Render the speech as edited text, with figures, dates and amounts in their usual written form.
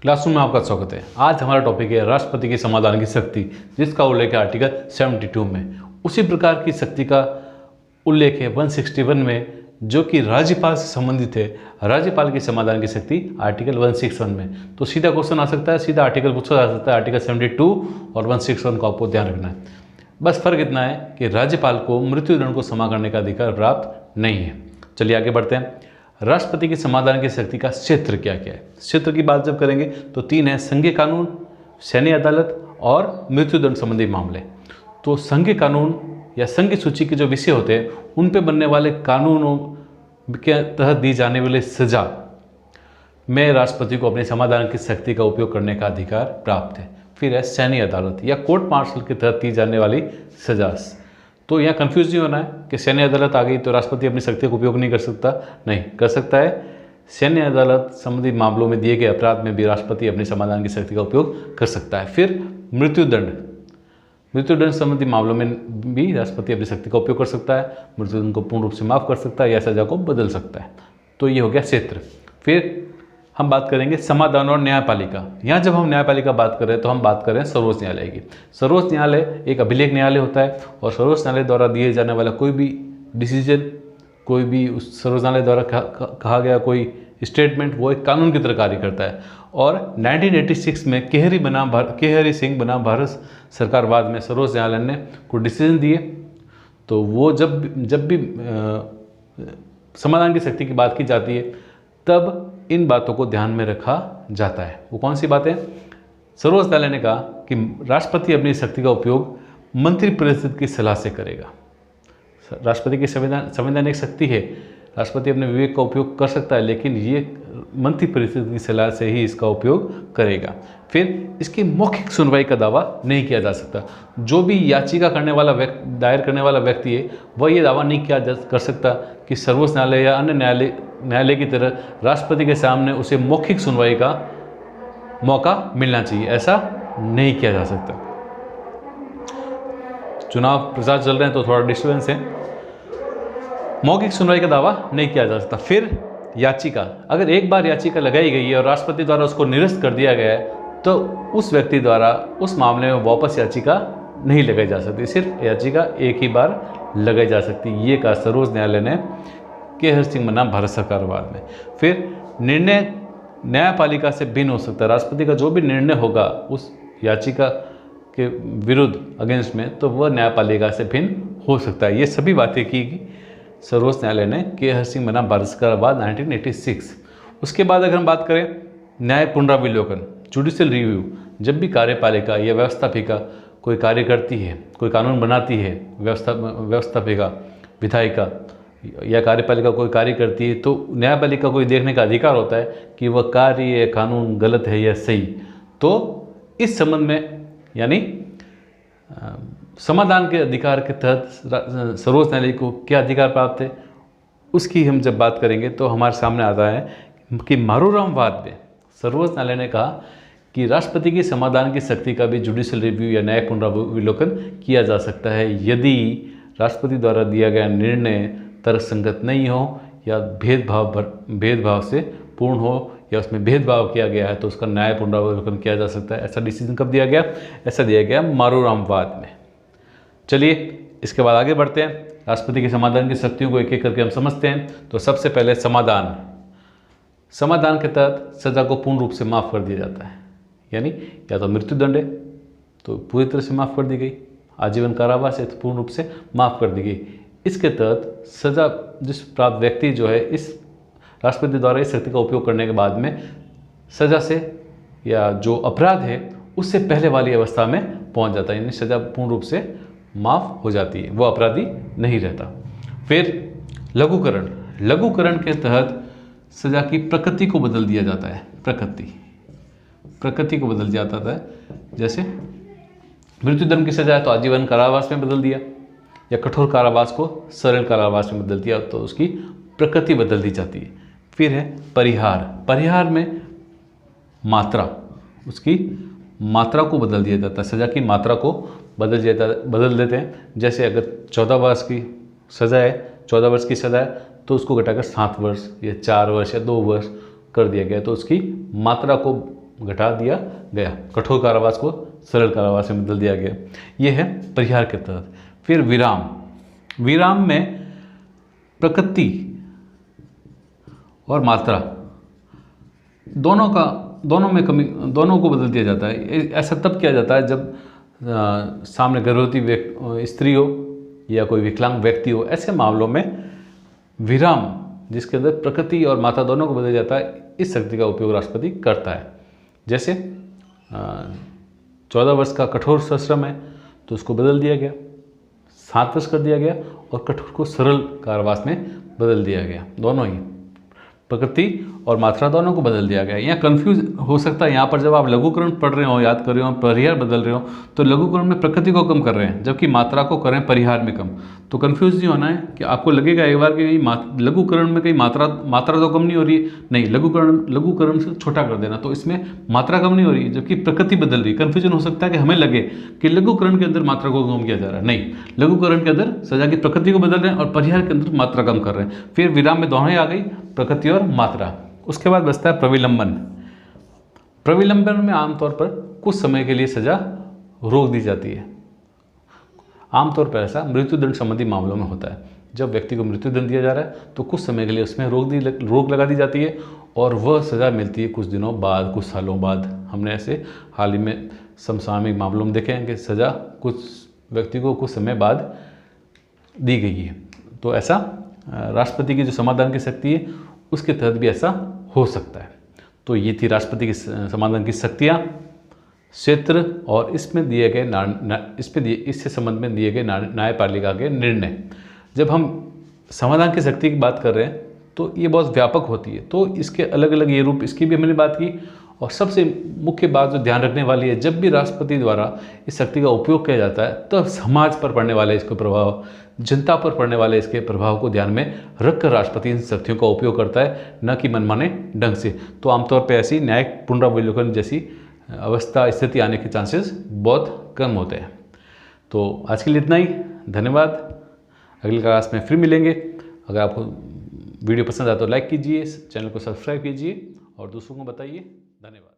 Classroom में आपका स्वागत है। आज हमारा टॉपिक है राष्ट्रपति की समाधान की शक्ति, जिसका उल्लेख है आर्टिकल 72 में। उसी प्रकार की शक्ति का उल्लेख है 161 में, जो कि राज्यपाल से संबंधित है। राज्यपाल की समाधान की शक्ति आर्टिकल 161 में। तो सीधा क्वेश्चन आ सकता है, सीधा आर्टिकल पूछा जा सकता है। आर्टिकल 72 और 161 को आपको ध्यान रखना है। बस फर्क इतना है कि राज्यपाल को मृत्युदंड को क्षमा करने का अधिकार प्राप्त नहीं है। चलिए आगे बढ़ते हैं। राष्ट्रपति की समाधान की शक्ति का क्षेत्र क्या क्या है। क्षेत्र की बात जब करेंगे तो 3 है: संघीय कानून, सैन्य अदालत और मृत्युदंड संबंधी मामले। तो संघीय कानून या संघ सूची के जो विषय होते हैं उन पे बनने वाले कानूनों के तहत दी जाने वाली सजा में राष्ट्रपति को अपनी समाधान की शक्ति का उपयोग करने का अधिकार प्राप्त है। फिर है सैन्य अदालत या कोर्ट मार्शल के तहत दी जाने वाली सजा। तो यहाँ कंफ्यूज नहीं होना है कि सैन्य अदालत आ गई तो राष्ट्रपति अपनी शक्ति का उपयोग नहीं कर सकता। नहीं, कर सकता है। सैन्य अदालत संबंधी मामलों में दिए गए अपराध में भी राष्ट्रपति अपनी समाधान की शक्ति का उपयोग कर सकता है। फिर मृत्युदंड संबंधी मामलों में भी राष्ट्रपति अपनी शक्ति का उपयोग कर सकता है। मृत्युदंड को पूर्ण रूप से माफ कर सकता है या सजा को बदल सकता है। तो ये हो गया क्षेत्र। फिर हम बात करेंगे समाधान और न्यायपालिका। यहाँ जब हम न्यायपालिका बात कर रहे हैं तो हम बात कर रहे हैं सर्वोच्च न्यायालय की। सर्वोच्च न्यायालय एक अभिलेख न्यायालय होता है और सर्वोच्च न्यायालय द्वारा दिए जाने वाला कोई भी डिसीजन, कोई भी उस सर्वोच्च न्यायालय द्वारा कहा गया कोई स्टेटमेंट, वो एक कानून की तरह कार्य करता है। और 1986 में केहरी सिंह बनाम भारत सरकार बाद में सर्वोच्च न्यायालय ने कुछ डिसीजन दिए। तो वो जब भी समाधान की शक्ति की बात की जाती है तब इन बातों को ध्यान में रखा जाता है। वो कौन सी बातें? सर्वोच्च न्यायालय ने कहा कि राष्ट्रपति अपनी शक्ति का उपयोग मंत्रिपरिषद की सलाह से करेगा। राष्ट्रपति की संवैधानिक शक्ति है, राष्ट्रपति अपने विवेक का उपयोग कर सकता है, लेकिन ये मंत्रिपरिषद की सलाह से ही इसका उपयोग करेगा। फिर इसकी मौखिक सुनवाई का दावा नहीं किया जा सकता। जो भी याचिका दायर करने वाला व्यक्ति है वह ये दावा नहीं कर सकता कि सर्वोच्च न्यायालय या अन्य न्यायालय की तरह राष्ट्रपति के सामने उसे मौखिक सुनवाई का मौका मिलना चाहिए। ऐसा नहीं किया जा सकता। चुनाव प्रचार चल रहे हैं तो थोड़ा डिस्टर्बेंस है। मौखिक सुनवाई का दावा नहीं किया जा सकता। फिर याचिका, अगर एक बार याचिका लगाई गई है और राष्ट्रपति द्वारा उसको निरस्त कर दिया गया है तो उस व्यक्ति द्वारा उस मामले में वापस याचिका नहीं लगाई जा सकती। सिर्फ याचिका एक ही बार लगाई जा सकती। ये कहा सर्वोच्च न्यायालय ने केहर सिंह बनाम भारत सरकार बाद में। फिर निर्णय न्यायपालिका से भिन्न हो सकता है। राष्ट्रपति का जो भी निर्णय होगा उस याचिका के विरुद्ध अगेंस्ट में, तो वह न्यायपालिका से भिन्न हो सकता है। ये सभी बातें की सर्वोच्च न्यायालय ने केहर सिंह बनाम भारत सरकार बाद 1986। उसके बाद अगर हम बात करें न्याय पुनरावलोकन, जुडिशियल रिव्यू, जब भी कार्यपालिका या व्यवस्थापिका कोई कार्य करती है, कोई कानून बनाती है, व्यवस्थापिका, विधायिका या कार्यपालिका कोई कार्य करती है, तो न्यायपालिका को देखने का अधिकार होता है कि वह कार्य या कानून गलत है या सही। तो इस संबंध में यानी समाधान के अधिकार के तहत सर्वोच्च न्यायालय को क्या अधिकार प्राप्त है, उसकी हम जब बात करेंगे तो हमारे सामने आता है कि मारूराम वाद में सर्वोच्च न्यायालय ने कहा कि राष्ट्रपति की समाधान की शक्ति का भी जुडिशियल रिव्यू या न्याय पुनरावलोकन किया जा सकता है यदि राष्ट्रपति द्वारा दिया गया निर्णय तर्कसंगत नहीं हो या भेदभाव से पूर्ण हो या उसमें भेदभाव किया गया है, तो उसका न्याय पुनरावलोकन किया जा सकता है। ऐसा डिसीजन कब दिया गया? ऐसा दिया गया मारूराम वाद में। चलिए इसके बाद आगे बढ़ते हैं। राष्ट्रपति की समाधान की शक्तियों को एक एक करके हम समझते हैं। तो सबसे पहले समाधान के तहत सजा को पूर्ण रूप से माफ़ कर दिया जाता है। यानी या तो मृत्युदंड है तो पूरी तरह से माफ़ कर दी गई, आजीवन कारावास है तो पूर्ण रूप से माफ़ कर दी गई। इसके तहत सजा जिस प्राप्त व्यक्ति जो है इस राष्ट्रपति द्वारा इस शक्ति का उपयोग करने के बाद में सजा से या जो अपराध है उससे पहले वाली अवस्था में पहुंच जाता है, यानी सजा पूर्ण रूप से माफ़ हो जाती है, वो अपराधी नहीं रहता। फिर लघुकरण के तहत सजा की प्रकृति को बदल दिया जाता है। प्रकृति को बदल दिया जाता है। जैसे मृत्युदंड की सजा है तो आजीवन कारावास में बदल दिया, या कठोर कारावास को सरल कारावास में बदल दिया, तो उसकी प्रकृति बदल दी जाती है। फिर है परिहार में मात्रा, उसकी मात्रा को बदल दिया जाता है। सजा की मात्रा को बदल देते हैं। जैसे अगर 14 वर्ष की सज़ा है, 14 वर्ष की सज़ा है तो उसको घटाकर 7 वर्ष या 4 वर्ष या 2 वर्ष कर दिया गया, तो उसकी मात्रा को घटा दिया गया, कठोर कारावास को सरल कारावास में बदल दिया गया। ये है परिहार के तहत। फिर विराम, विराम में प्रकृति और मात्रा दोनों को बदल दिया जाता है। ऐसा तब किया जाता है जब सामने गर्भवती स्त्री हो या कोई विकलांग व्यक्ति हो। ऐसे मामलों में विराम, जिसके अंदर प्रकृति और मात्रा दोनों को बदल जाता है, इस शक्ति का उपयोग राष्ट्रपति करता है। जैसे 14 वर्ष का कठोर सश्रम है तो उसको बदल दिया गया, 7 वर्ष कर दिया गया, और कठोर को सरल कारावास में बदल दिया गया। दोनों ही प्रकृति और मात्रा दोनों को बदल दिया गया। यहाँ कन्फ्यूज हो सकता है, यहाँ पर जब आप लघुकरण पढ़ रहे हो, याद कर रहे हो, परिहार बदल रहे हो, तो लघुकरण में प्रकृति को कम कर रहे हैं जबकि मात्रा को करें परिहार में कम। तो कन्फ्यूज नहीं होना है कि आपको लगेगा एक बार कि लघुकरण में कहीं मात्रा तो कम नहीं हो रही है, नहीं, लघुकरण से छोटा कर देना, तो इसमें मात्रा कम नहीं हो रही है जबकि प्रकृति बदल रही है। कन्फ्यूजन हो सकता है कि हमें लगे कि लघुकरण के अंदर मात्रा को कम किया जा रहा है, नहीं, लघुकरण के अंदर सजा की प्रकृति को बदल रहे हैं और परिहार के अंदर मात्रा कम कर रहे हैं। फिर विराम में दोनों ही आ गई, प्रकृति और मात्रा। उसके बाद बचता है प्रविलंबन। प्रविलंबन में आमतौर पर कुछ समय के लिए सजा रोक दी जाती है। आमतौर पर ऐसा मृत्युदंड संबंधी मामलों में होता है। जब व्यक्ति को मृत्युदंड दिया जा रहा है तो कुछ समय के लिए उसमें रोक लगा दी जाती है और वह सज़ा मिलती है कुछ दिनों बाद, कुछ सालों बाद। हमने ऐसे हाल ही में समसामयिक मामलों में देखे हैं कि सज़ा कुछ व्यक्ति को कुछ समय बाद दी गई है। तो ऐसा राष्ट्रपति की जो समाधान की शक्ति है उसके तहत भी ऐसा हो सकता है। तो ये थी राष्ट्रपति की समाधान की शक्तियाँ, क्षेत्र और इसमें दिए गए इससे संबंध में दिए गए न्यायपालिका के निर्णय। जब हम समाधान की शक्ति की बात कर रहे हैं तो ये बहुत व्यापक होती है, तो इसके अलग अलग ये रूप, इसकी भी हमने बात की। और सबसे मुख्य बात जो ध्यान रखने वाली है, जब भी राष्ट्रपति द्वारा इस शक्ति का उपयोग किया जाता है तब समाज पर पड़ने वाले इसके प्रभाव, जनता पर पड़ने वाले इसके प्रभाव को ध्यान में रखकर राष्ट्रपति इन शक्तियों का उपयोग करता है, न कि मनमाने ढंग से। तो आमतौर पर ऐसी न्यायिक पुनरावलोकन जैसी अवस्था, स्थिति आने के चांसेस बहुत कम होते हैं। तो आज के लिए इतना ही, धन्यवाद। अगली क्लास में फिर मिलेंगे। अगर आपको वीडियो पसंद आए तो लाइक कीजिए, चैनल को सब्सक्राइब कीजिए और दूसरों को बताइए। धन्यवाद।